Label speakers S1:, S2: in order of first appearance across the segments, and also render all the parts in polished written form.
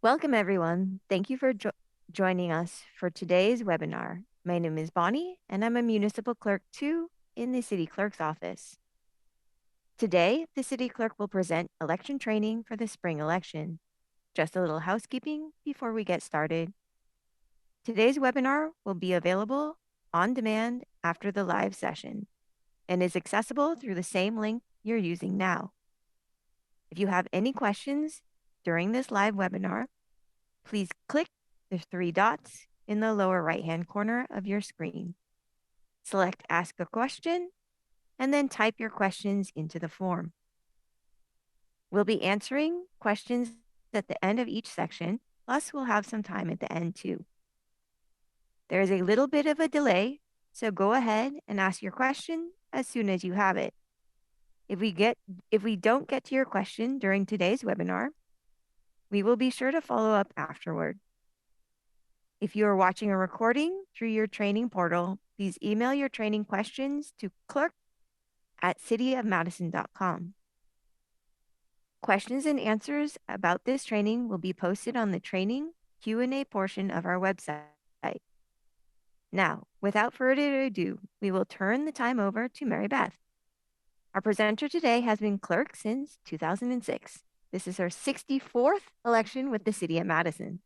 S1: Welcome, everyone. Thank you for joining us for today's webinar. My name is Bonnie, and I'm a municipal clerk too in the city clerk's office. Today, the city clerk will present election training for the spring election. Just a little housekeeping before we get started. Today's webinar will be available on demand after the live session and is accessible through the same link you're using now. If you have any questions during this live webinar, please click the three dots in the lower right-hand corner of your screen. Select Ask a Question, and then type your questions into the form. We'll be answering questions at the end of each section, plus we'll have some time at the end too. There is a little bit of a delay, so go ahead and ask your question as soon as you have it. If we don't get to your question during today's webinar, we will be sure to follow up afterward. If you are watching a recording through your training portal, please email your training questions to clerk@cityofmadison.com. Questions and answers about this training will be posted on the training Q&A portion of our website. Now, without further ado, we will turn the time over to Mary Beth. Our presenter today has been clerk since 2006. This is her 64th election with the city of Madison.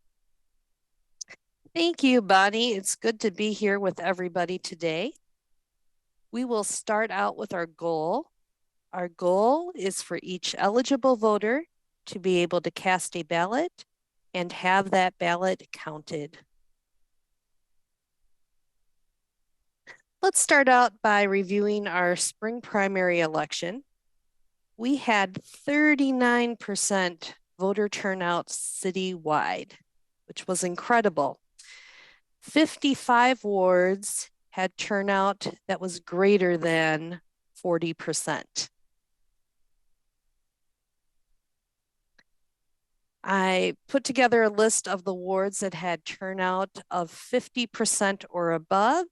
S2: Thank you, Bonnie. It's good to be here with everybody today. We will start out with our goal. Our goal is for each eligible voter to be able to cast a ballot and have that ballot counted. Let's start out by reviewing our spring primary election. We had 39% voter turnout citywide, which was incredible. 55 wards had turnout that was greater than 40%. I put together a list of the wards that had turnout of 50% or above,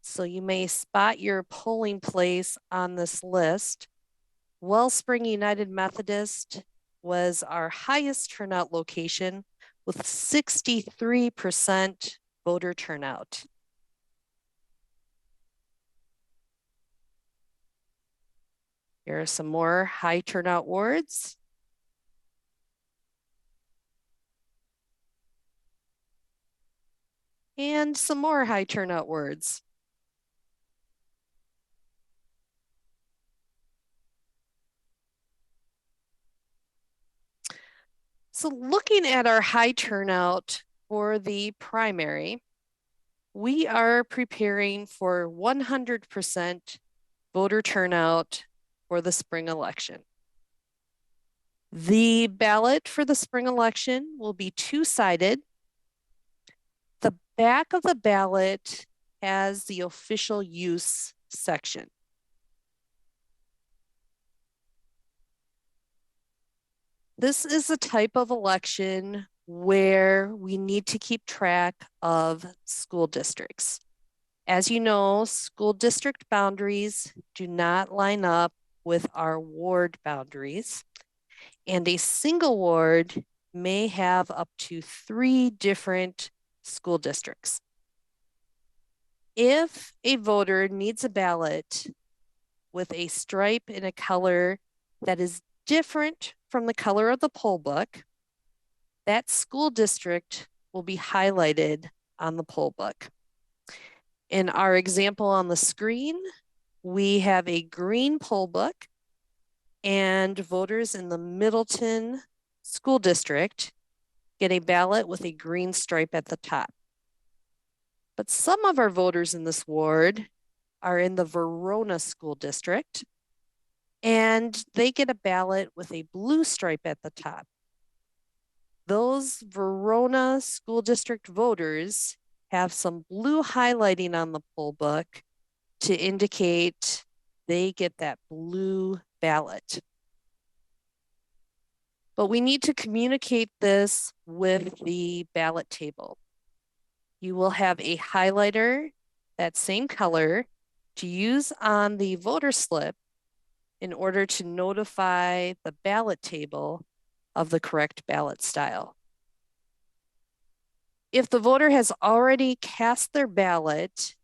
S2: so you may spot your polling place on this list. Wellspring United Methodist was our highest turnout location with 63% voter turnout. Here are some more high turnout wards. And some more high turnout wards. So looking at our high turnout for the primary, we are preparing for 100% voter turnout for the spring election. The ballot for the spring election will be two-sided. The back of the ballot has the official use section. This is a type of election where we need to keep track of school districts. As you know, school district boundaries do not line up with our ward boundaries, and a single ward may have up to 3 different school districts. If a voter needs a ballot with a stripe in a color that is different from the color of the poll book, that school district will be highlighted on the poll book. In our example on the screen, we have a green poll book, and voters in the Middleton School District get a ballot with a green stripe at the top. But some of our voters in this ward are in the Verona School District, and they get a ballot with a blue stripe at the top. Those Verona School District voters have some blue highlighting on the poll book to indicate they get that blue ballot. But we need to communicate this with the ballot table. You will have a highlighter, that same color, to use on the voter slip in order to notify the ballot table of the correct ballot style. If the voter has already cast their ballot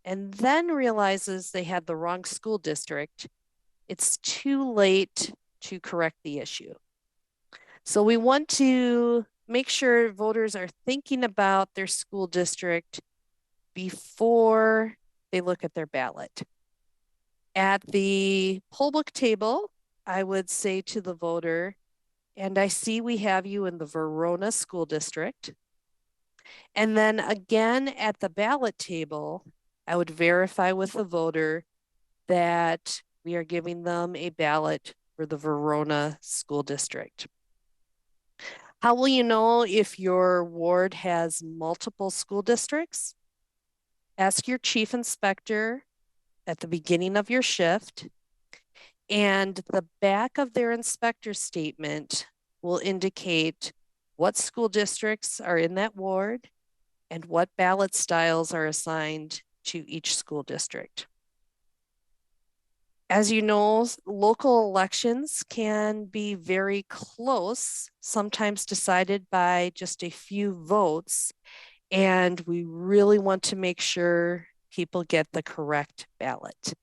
S2: and then realizes they had the wrong school district, it's too late to correct the issue. So we want to make sure voters are thinking about their school district before they look at their ballot. At the poll book table, I would say to the voter, and I see we have you in the Verona School District. And then again at the ballot table, I would verify with the voter that we are giving them a ballot for the Verona School District. How will you know if your ward has multiple school districts? Ask your chief inspector at the beginning of your shift, and the back of their inspector statement will indicate what school districts are in that ward and what ballot styles are assigned to each school district. As you know, local elections can be very close, sometimes decided by just a few votes, and we really want to make sure people get the correct ballot.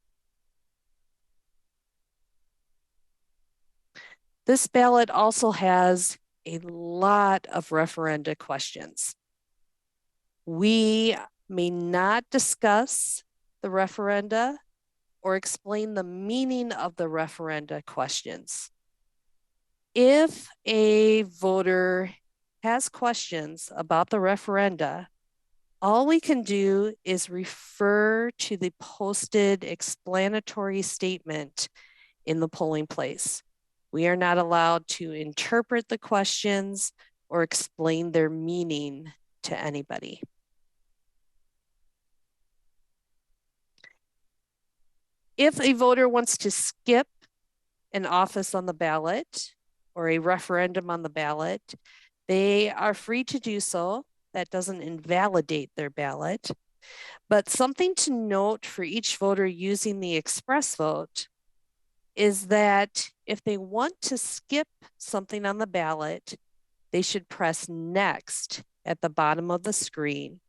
S2: This ballot also has a lot of referenda questions. We may not discuss the referenda or explain the meaning of the referenda questions. If a voter has questions about the referenda, all we can do is refer to the posted explanatory statement in the polling place. We are not allowed to interpret the questions or explain their meaning to anybody. If a voter wants to skip an office on the ballot or a referendum on the ballot, they are free to do so. That doesn't invalidate their ballot. But something to note for each voter using the express vote is that if they want to skip something on the ballot, they should press next at the bottom of the screen.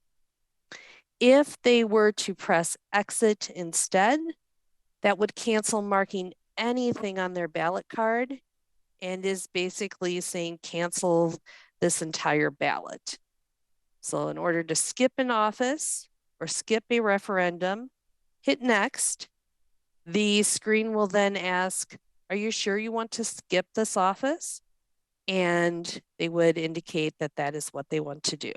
S2: If they were to press exit instead, that would cancel marking anything on their ballot card and is basically saying cancel this entire ballot. So in order to skip an office or skip a referendum, hit next. The screen will then ask, are you sure you want to skip this office? And they would indicate that that is what they want to do.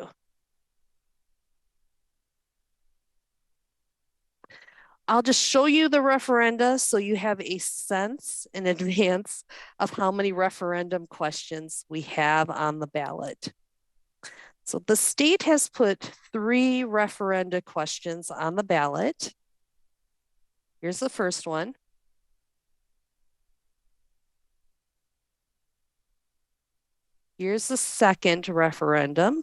S2: I'll just show you the referenda so you have a sense in advance of how many referendum questions we have on the ballot. So the state has put 3 referenda questions on the ballot. Here's the first one. Here's the second referendum.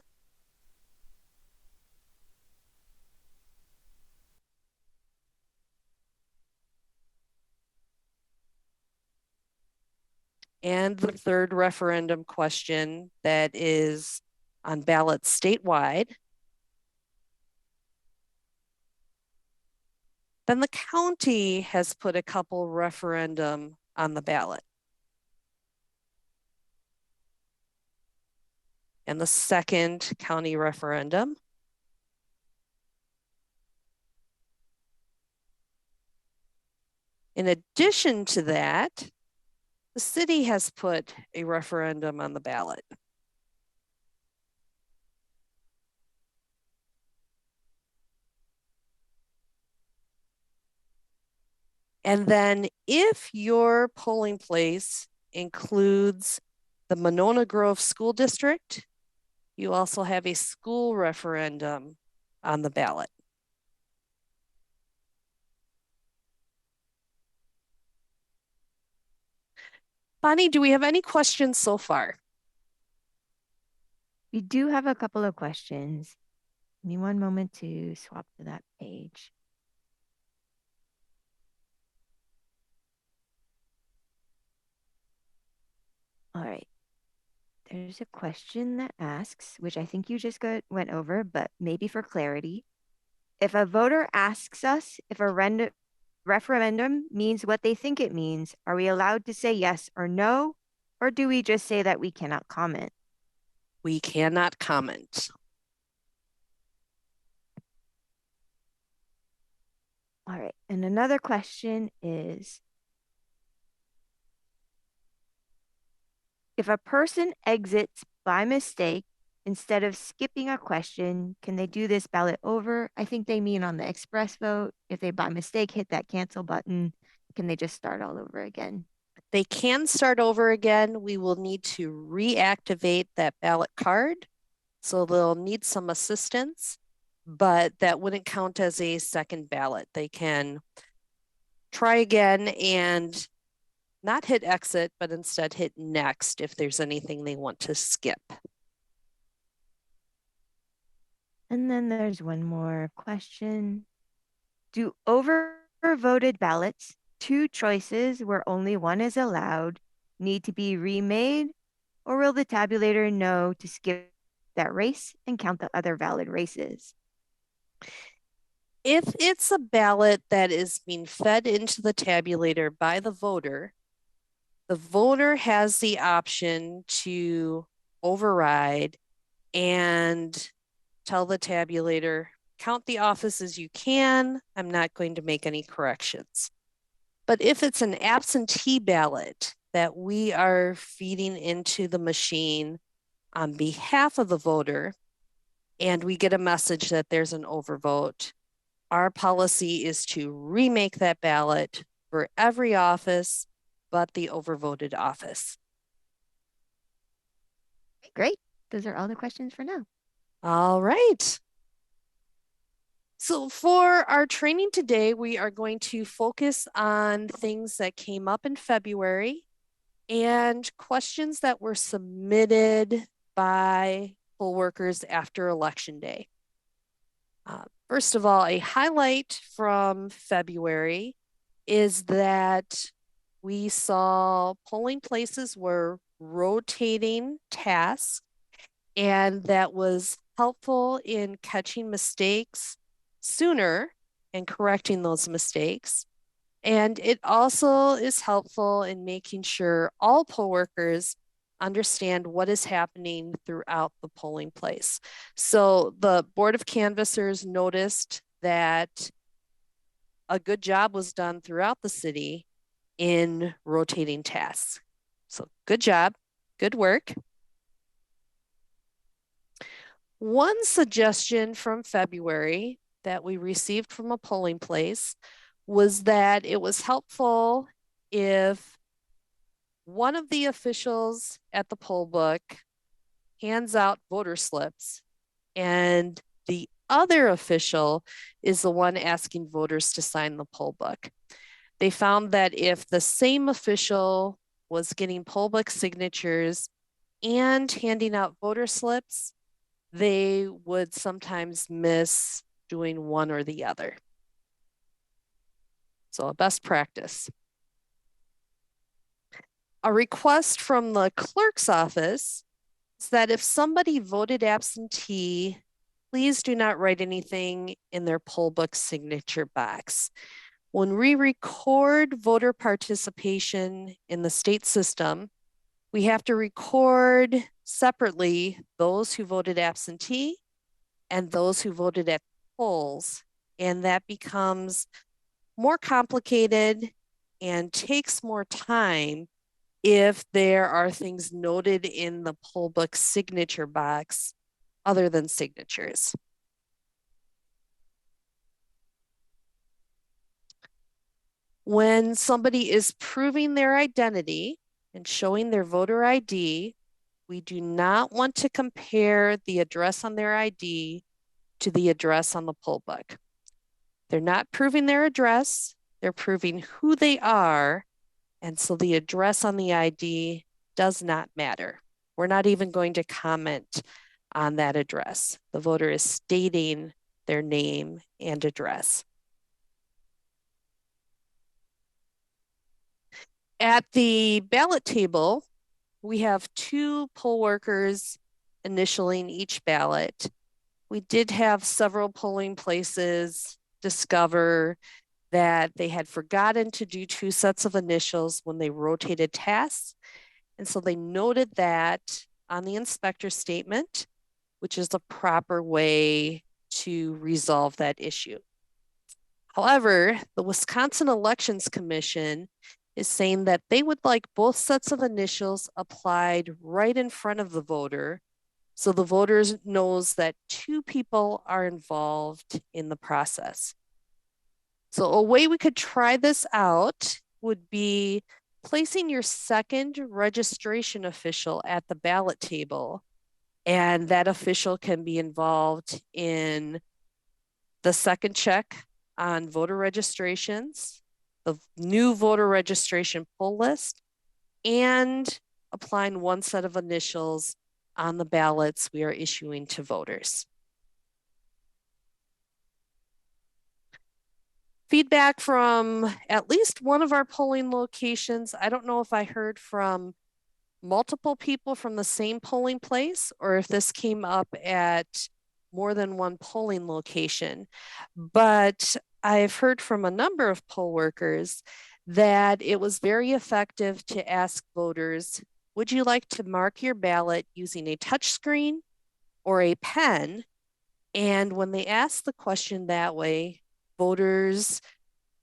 S2: And the third referendum question that is on ballot statewide. Then the county has put a couple referendum on the ballot. And the second county referendum. In addition to that, the city has put a referendum on the ballot. And then if your polling place includes the Monona Grove School District, you also have a school referendum on the ballot. Bonnie, do we have any questions so far?
S1: We do have a couple of questions. Give me one moment to swap to that page. All right. There's a question that asks, which I think you just went over, but maybe for clarity. If a voter asks us if a referendum means what they think it means, are we allowed to say yes or no? Or do we just say that we cannot comment?
S2: We cannot comment.
S1: All right. And another question is, if a person exits by mistake instead of skipping a question, can they do this ballot over? I think they mean on the express vote. If they by mistake hit that cancel button, can they just start all over again?
S2: They can start over again. We will need to reactivate that ballot card. So they'll need some assistance, but that wouldn't count as a second ballot. They can try again and not hit exit, but instead hit next if there's anything they want to skip.
S1: And then there's one more question. Do overvoted ballots, two choices where only one is allowed, need to be remade, or will the tabulator know to skip that race and count the other valid races?
S2: If it's a ballot that is being fed into the tabulator by the voter has the option to override and tell the tabulator, count the offices you can. I'm not going to make any corrections. But if it's an absentee ballot that we are feeding into the machine on behalf of the voter, and we get a message that there's an overvote, our policy is to remake that ballot for every office but the overvoted office.
S1: Great. Those are all the questions for now.
S2: All right. So for our training today, we are going to focus on things that came up in February and questions that were submitted by poll workers after Election Day. First of all, a highlight from February is that we saw polling places were rotating tasks, and that was helpful in catching mistakes sooner and correcting those mistakes. And it also is helpful in making sure all poll workers understand what is happening throughout the polling place. So the Board of Canvassers noticed that a good job was done throughout the city in rotating tasks. So good job, good work. One suggestion from February that we received from a polling place was that it was helpful if one of the officials at the poll book hands out voter slips and the other official is the one asking voters to sign the poll book. They found that if the same official was getting poll book signatures and handing out voter slips, they would sometimes miss doing one or the other. So a best practice. A request from the clerk's office is that if somebody voted absentee, please do not write anything in their poll book signature box. When we record voter participation in the state system, we have to record separately those who voted absentee and those who voted at polls. And that becomes more complicated and takes more time if there are things noted in the poll book signature box other than signatures. When somebody is proving their identity and showing their voter ID, we do not want to compare the address on their ID to the address on the poll book. They're not proving their address, they're proving who they are, and so the address on the ID does not matter. We're not even going to comment on that address. The voter is stating their name and address. At the ballot table, we have 2 poll workers initialing each ballot. We did have several polling places discover that they had forgotten to do 2 sets of initials when they rotated tasks. And so they noted that on the inspector statement, which is the proper way to resolve that issue. However, the Wisconsin Elections Commission is saying that they would like both sets of initials applied right in front of the voter, so the voter knows that 2 people are involved in the process. So a way we could try this out would be placing your second registration official at the ballot table, and that official can be involved in the second check on voter registrations, the new voter registration poll list, and applying 1 set of initials on the ballots we are issuing to voters. Feedback from at least one of our polling locations. I don't know if I heard from multiple people from the same polling place or if this came up at more than one polling location, but I've heard from a number of poll workers that it was very effective to ask voters, would you like to mark your ballot using a touchscreen or a pen? And when they asked the question that way, voters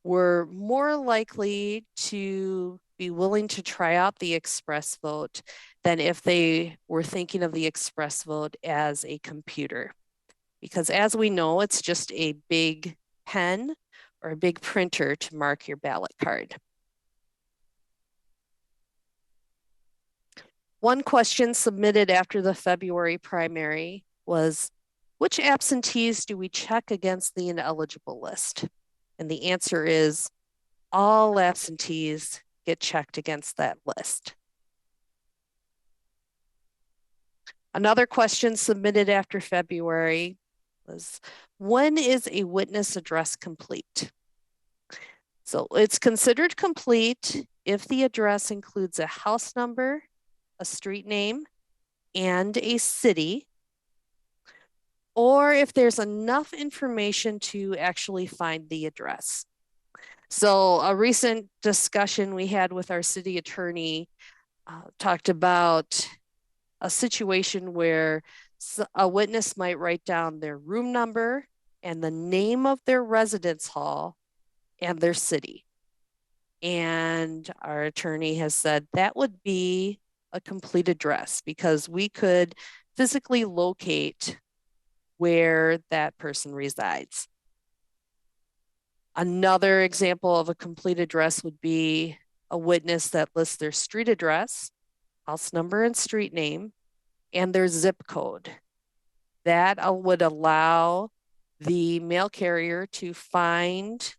S2: were more likely to be willing to try out the express vote than if they were thinking of the express vote as a computer. Because as we know, it's just a big pen or a big printer to mark your ballot card. One question submitted after the February primary was, which absentees do we check against the ineligible list? And the answer is all absentees get checked against that list. Another question submitted after February was, when is a witness address complete? So it's considered complete if the address includes a house number, a street name, and a city, or if there's enough information to actually find the address. So a recent discussion we had with our city attorney talked about a situation where a witness might write down their room number and the name of their residence hall and their city. And our attorney has said that would be a complete address because we could physically locate where that person resides. Another example of a complete address would be a witness that lists their street address, house number and street name, and their zip code. That would allow the mail carrier to find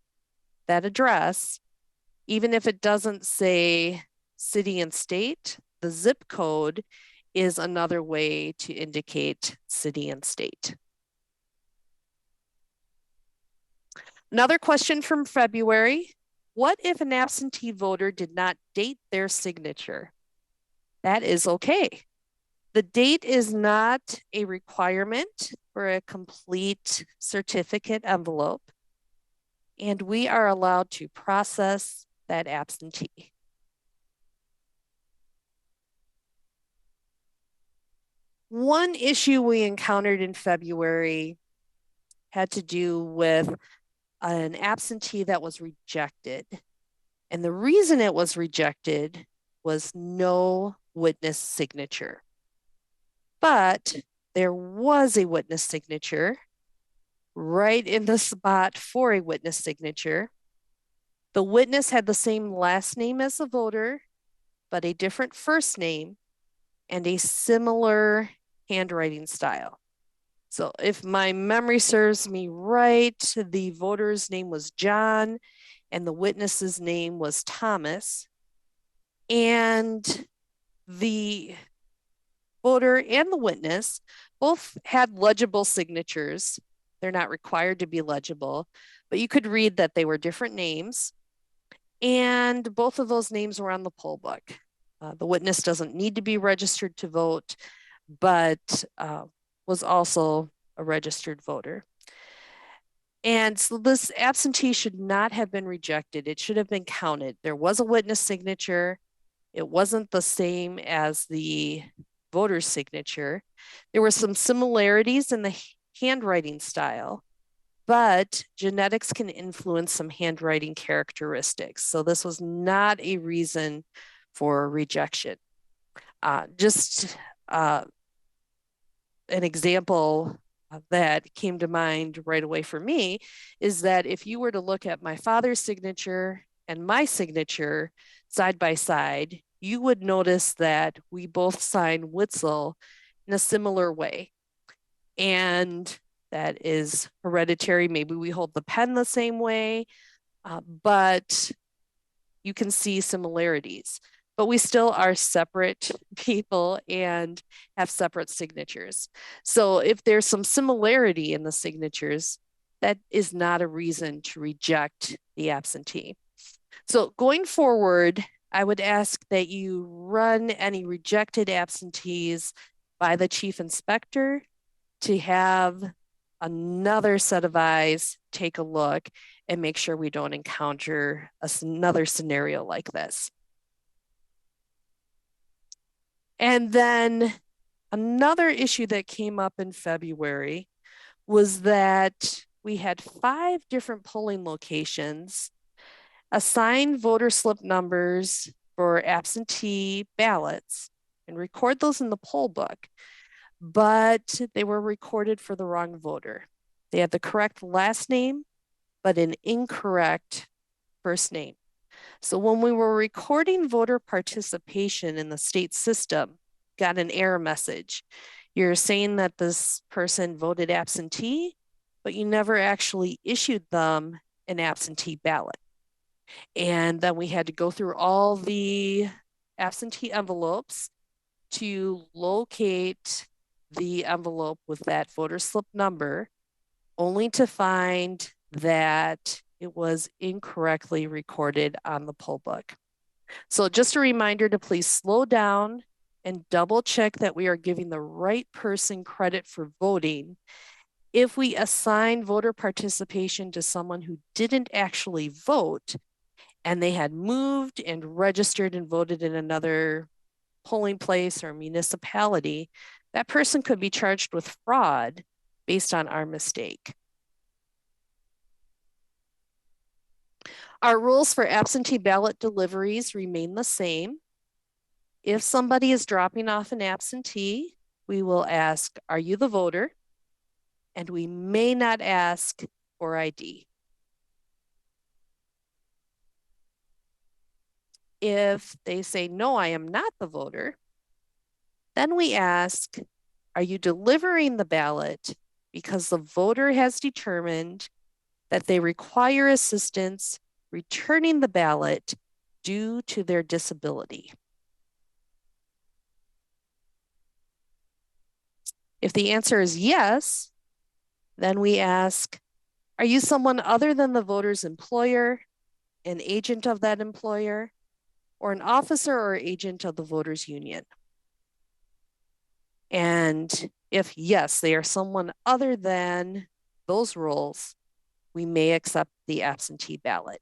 S2: that address, even if it doesn't say city and state. The zip code is another way to indicate city and state. Another question from February, what if an absentee voter did not date their signature? That is okay. The date is not a requirement for a complete certificate envelope, and we are allowed to process that absentee. One issue we encountered in February had to do with an absentee that was rejected. And the reason it was rejected was no witness signature. But there was a witness signature right in the spot for a witness signature. The witness had the same last name as the voter, but a different first name and a similar handwriting style. So if my memory serves me right, the voter's name was John and the witness's name was Thomas. And the voter and the witness both had legible signatures. They're not required to be legible, but you could read that they were different names. And both of those names were on the poll book. The witness doesn't need to be registered to vote, but was also a registered voter. And so this absentee should not have been rejected. It should have been counted. There was a witness signature. It wasn't the same as the voter's signature. There were some similarities in the handwriting style, but genetics can influence some handwriting characteristics. So this was not a reason for rejection. Just an example that came to mind right away for me is that if you were to look at my father's signature and my signature side by side, you would notice that we both sign Witzel in a similar way. And that is hereditary. Maybe we hold the pen the same way, but you can see similarities. But we still are separate people and have separate signatures. So if there's some similarity in the signatures, that is not a reason to reject the absentee. So going forward, I would ask that you run any rejected absentees by the chief inspector to have another set of eyes take a look and make sure we don't encounter another scenario like this. And then another issue that came up in February was that we had 5 different polling locations assign voter slip numbers for absentee ballots and record those in the poll book, but they were recorded for the wrong voter. They had the correct last name, but an incorrect first name. So when we were recording voter participation in the state system, got an error message. You're saying that this person voted absentee, but you never actually issued them an absentee ballot. And then we had to go through all the absentee envelopes to locate the envelope with that voter slip number, only to find that it was incorrectly recorded on the poll book. So just a reminder to please slow down and double check that we are giving the right person credit for voting. If we assign voter participation to someone who didn't actually vote and they had moved and registered and voted in another polling place or municipality, that person could be charged with fraud based on our mistake. Our rules for absentee ballot deliveries remain the same. If somebody is dropping off an absentee, we will ask, are you the voter? And we may not ask for ID. If they say, no, I am not the voter, then we ask, are you delivering the ballot because the voter has determined that they require assistance returning the ballot due to their disability? If the answer is yes, then we ask, are you someone other than the voter's employer, an agent of that employer, or an officer or agent of the voters' union? And if yes, they are someone other than those roles, we may accept the absentee ballot.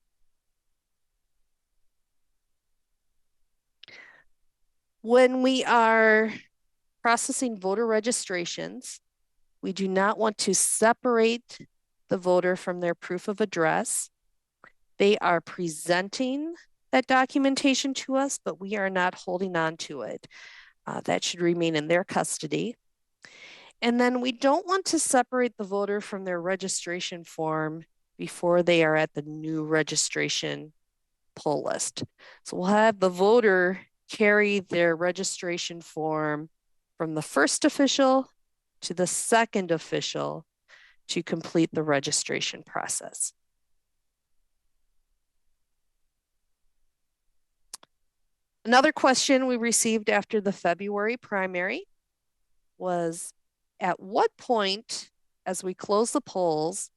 S2: When we are processing voter registrations, we do not want to separate the voter from their proof of address. They are presenting that documentation to us, but we are not holding on to it. That should remain in their custody. And then we don't want to separate the voter from their registration form before they are at the new registration poll list. So we'll have the voter carry their registration form from the first official to the second official to complete the registration process. Another question we received after the February primary was, at what point, as we close the polls,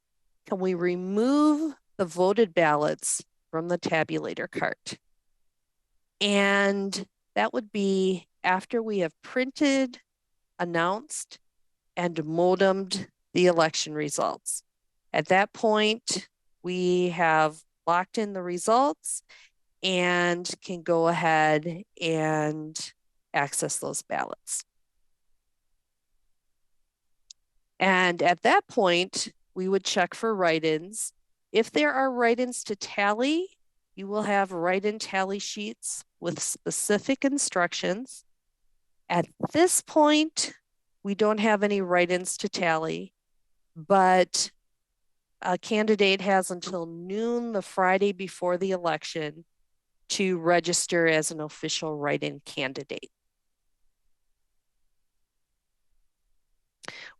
S2: can we remove the voted ballots from the tabulator cart? And That would be after we have printed, announced, and modemed the election results. At that point, we have locked in the results and can go ahead and access those ballots. And at that point, we would check for write-ins. If there are write-ins to tally, you will have write-in tally sheets with specific instructions. At this point, we don't have any write-ins to tally, but a candidate has until noon the Friday before the election to register as an official write-in candidate.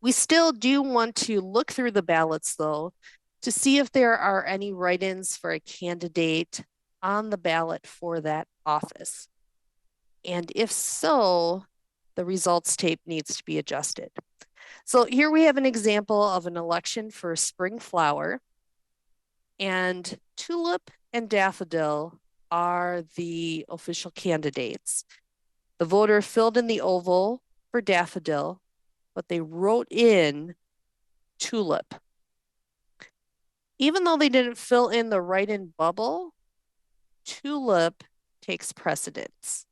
S2: We still do want to look through the ballots, though, to see if there are any write-ins for a candidate on the ballot for that office. And if so, the results tape needs to be adjusted. So here we have an example of an election for spring flower, and tulip and daffodil are the official candidates. The voter filled in the oval for daffodil, but they wrote in tulip. Even though they didn't fill in the write-in bubble, tulip takes precedence.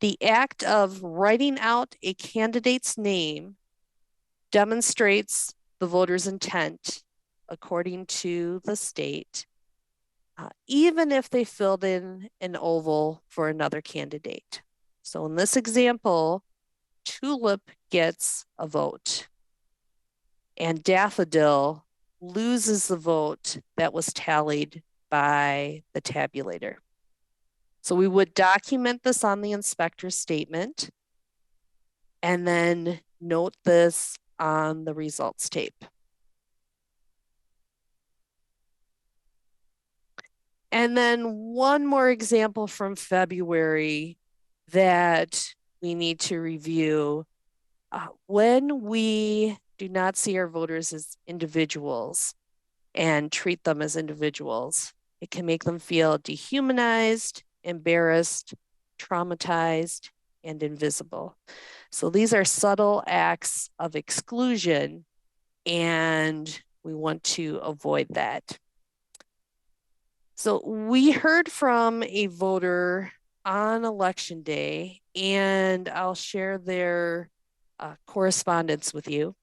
S2: The act of writing out a candidate's name demonstrates the voter's intent according to the state, even if they filled in an oval for another candidate. So in this example, tulip gets a vote, and daffodil loses the vote that was tallied by the tabulator. So we would document this on the inspector's statement and then note this on the results tape. And then one more example from February that we need to review. When we do not see our voters as individuals and treat them as individuals, it can make them feel dehumanized, embarrassed, traumatized, and invisible. So these are subtle acts of exclusion, and we want to avoid that. So we heard from a voter on election day, and I'll share their correspondence with you.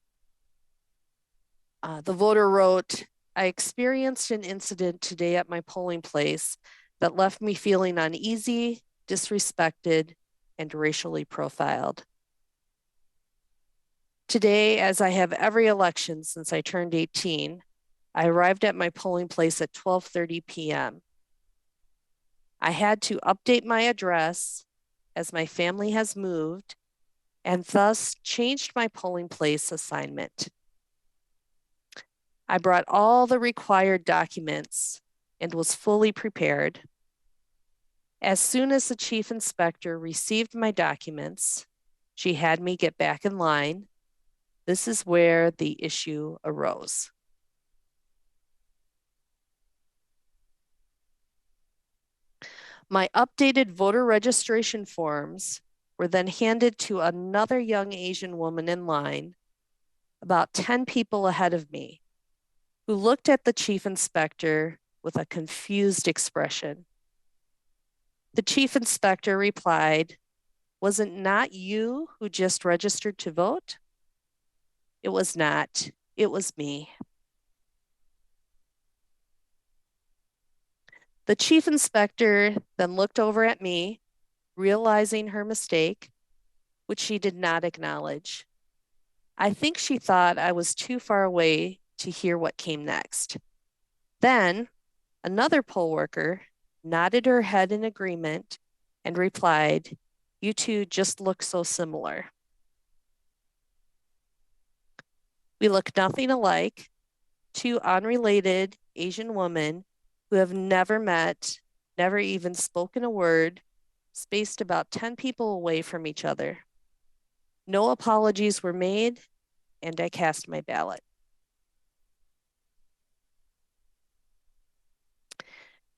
S2: The voter wrote, "I experienced an incident today at my polling place that left me feeling uneasy, disrespected, and racially profiled. Today, as I have every election since I turned 18, I arrived at my polling place at 12:30 p.m. I had to update my address as my family has moved and thus changed my polling place assignment. I brought all the required documents and was fully prepared. As soon as the chief inspector received my documents, she had me get back in line. This is where the issue arose." My updated voter registration forms were then handed to another young Asian woman in line, about 10 people ahead of me, who looked at the chief inspector with a confused expression. The chief inspector replied, "Was it not you who just registered to vote?" "It was not. It was me." The chief inspector then looked over at me, realizing her mistake, which she did not acknowledge. I think she thought I was too far away to hear what came next. Then another poll worker nodded her head in agreement and replied, "You two just look so similar." We look nothing alike, two unrelated Asian women who have never met, never even spoken a word, spaced about 10 people away from each other. No apologies were made, and I cast my ballot.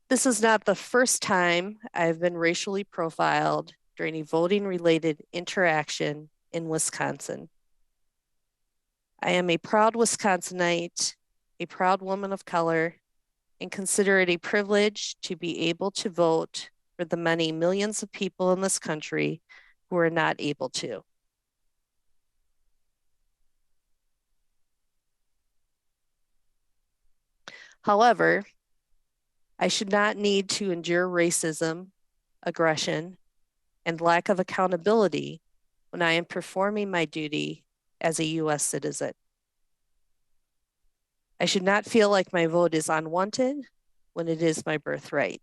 S2: This is not the first time I've been racially profiled during a voting-related interaction in Wisconsin. I am a proud Wisconsinite, a proud woman of color, and consider it a privilege to be able to vote for the many millions of people in this country who are not able to. However, I should not need to endure racism, aggression, and lack of accountability when I am performing my duty as a U.S. citizen. I should not feel like my vote is unwanted when it is my birthright.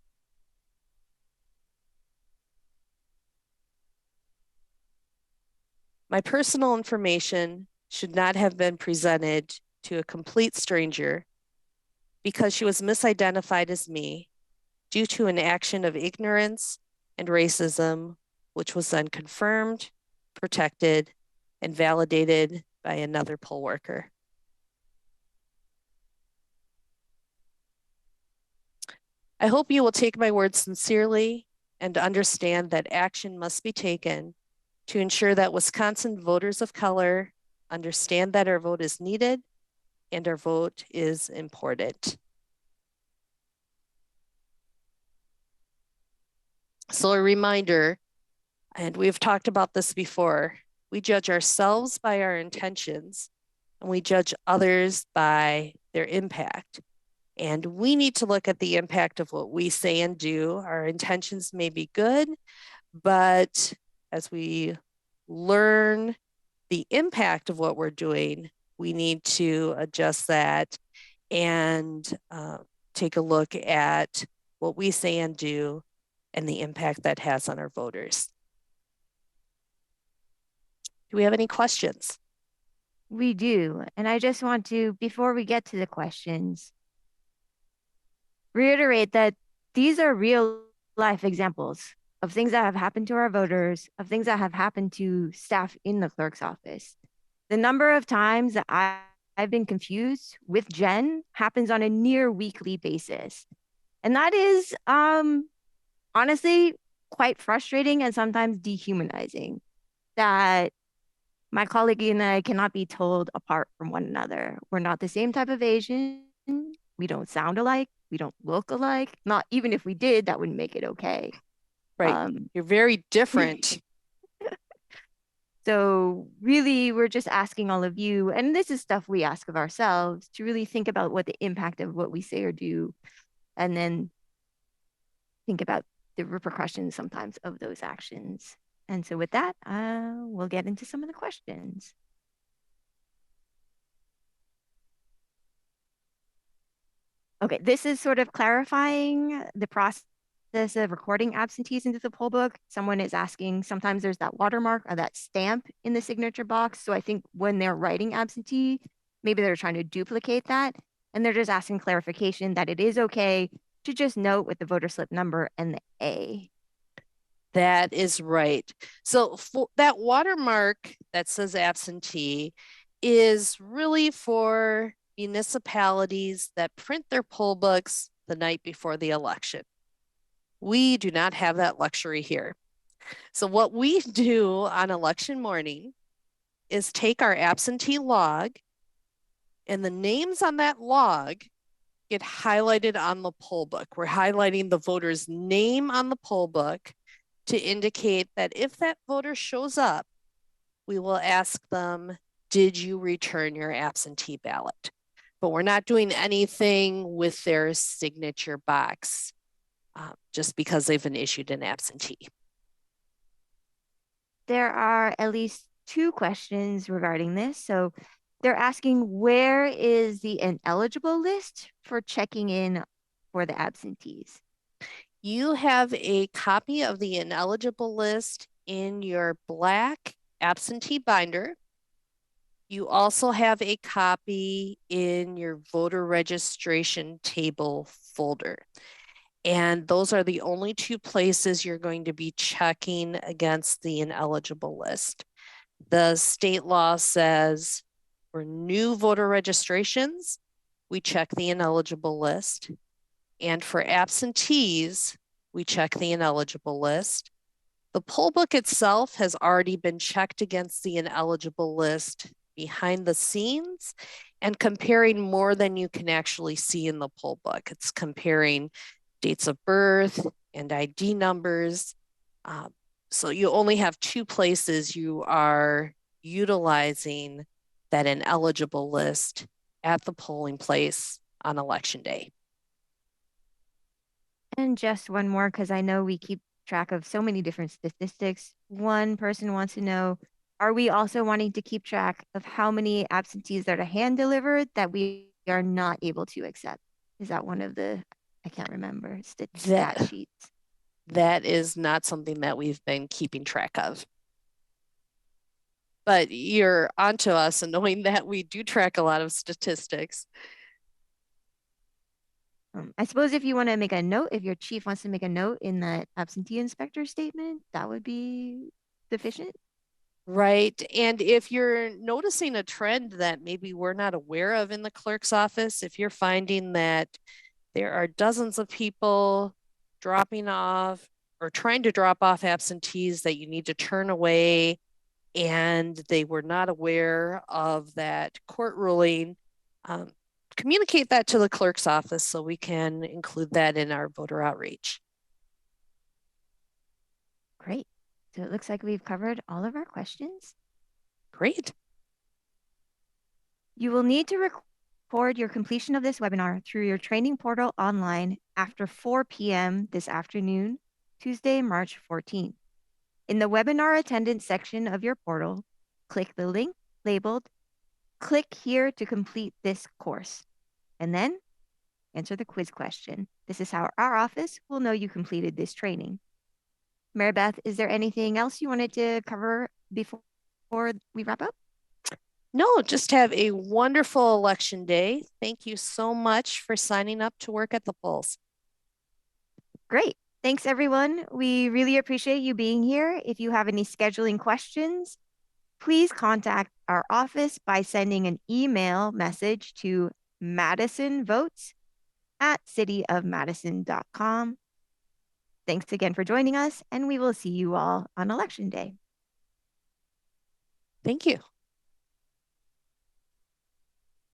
S2: My personal information should not have been presented to a complete stranger because she was misidentified as me due to an action of ignorance and racism, which was then confirmed, protected, and validated by another poll worker. I hope you will take my words sincerely and understand that action must be taken to ensure that Wisconsin voters of color understand that our vote is needed and our vote is important. So a reminder, and we've talked about this before, we judge ourselves by our intentions and we judge others by their impact. And we need to look at the impact of what we say and do. Our intentions may be good, but as we learn the impact of what we're doing, we need to adjust that and take a look at what we say and do and the impact that has on our voters. Do we have any questions?
S1: We do. And I just want to, before we get to the questions, reiterate that these are real life examples of things that have happened to our voters, of things that have happened to staff in the clerk's office. The number of times that I've been confused with Jen happens on a near weekly basis. And that is honestly quite frustrating and sometimes dehumanizing that my colleague and I cannot be told apart from one another. We're not the same type of Asian. We don't sound alike. We don't look alike. Not even if we did, that wouldn't make it okay.
S2: Right. You're very different.
S1: So really, we're just asking all of you, and this is stuff we ask of ourselves, to really think about what the impact of what we say or do, and then think about the repercussions sometimes of those actions. And so with that, we'll get into some of the questions. Okay, this is sort of clarifying the process of recording absentees into the poll book. Someone is asking, sometimes there's that watermark or that stamp in the signature box. So I think when they're writing absentee, maybe they're trying to duplicate that. And they're just asking clarification that it is okay to just note with the voter slip number and the A.
S2: That is right. So for that watermark that says absentee is really for municipalities that print their poll books the night before the election. We do not have that luxury here. So what we do on election morning is take our absentee log, and the names on that log get highlighted on the poll book. We're highlighting the voter's name on the poll book to indicate that if that voter shows up, we will ask them, did you return your absentee ballot? But we're not doing anything with their signature box just because they've been issued an absentee.
S1: There are at least two questions regarding this. So they're asking, where is the ineligible list for checking in for the absentees?
S2: You have a copy of the ineligible list in your black absentee binder. You also have a copy in your voter registration table folder. And those are the only two places you're going to be checking against the ineligible list. The state law says for new voter registrations, we check the ineligible list. And for absentees, we check the ineligible list. The poll book itself has already been checked against the ineligible list behind the scenes and comparing more than you can actually see in the poll book. It's comparing dates of birth and ID numbers. So you only have two places you are utilizing that ineligible list at the polling place on election day.
S1: And just one more, because I know we keep track of so many different statistics. One person wants to know, are we also wanting to keep track of how many absentees that are hand delivered that we are not able to accept? Is that one of the, I can't remember, stat
S2: That
S1: sheets?
S2: that is not something that we've been keeping track of. But you're onto us and knowing that we do track a lot of statistics.
S1: I suppose if you want to make a note, if your chief wants to make a note in that absentee inspector statement, that would be sufficient.
S2: Right. And if you're noticing a trend that maybe we're not aware of in the clerk's office, if you're finding that there are dozens of people dropping off or trying to drop off absentees that you need to turn away, and they were not aware of that court ruling, communicate that to the clerk's office so we can include that in our voter outreach.
S1: Great. So it looks like we've covered all of our questions.
S2: Great.
S1: You will need to record your completion of this webinar through your training portal online after 4 p.m. this afternoon, Tuesday, March 14th. In the webinar attendance section of your portal, click the link labeled "Click here to complete this course," and then answer the quiz question. This is how our office will know you completed this training. Mary Beth, is there anything else you wanted to cover before we wrap up?
S2: No, just have a wonderful election day. Thank you so much for signing up to work at the polls.
S1: Great. Thanks, everyone. We really appreciate you being here. If you have any scheduling questions, please contact our office by sending an email message to madisonvotes@cityofmadison.com. Thanks again for joining us, and we will see you all on Election Day.
S2: Thank you.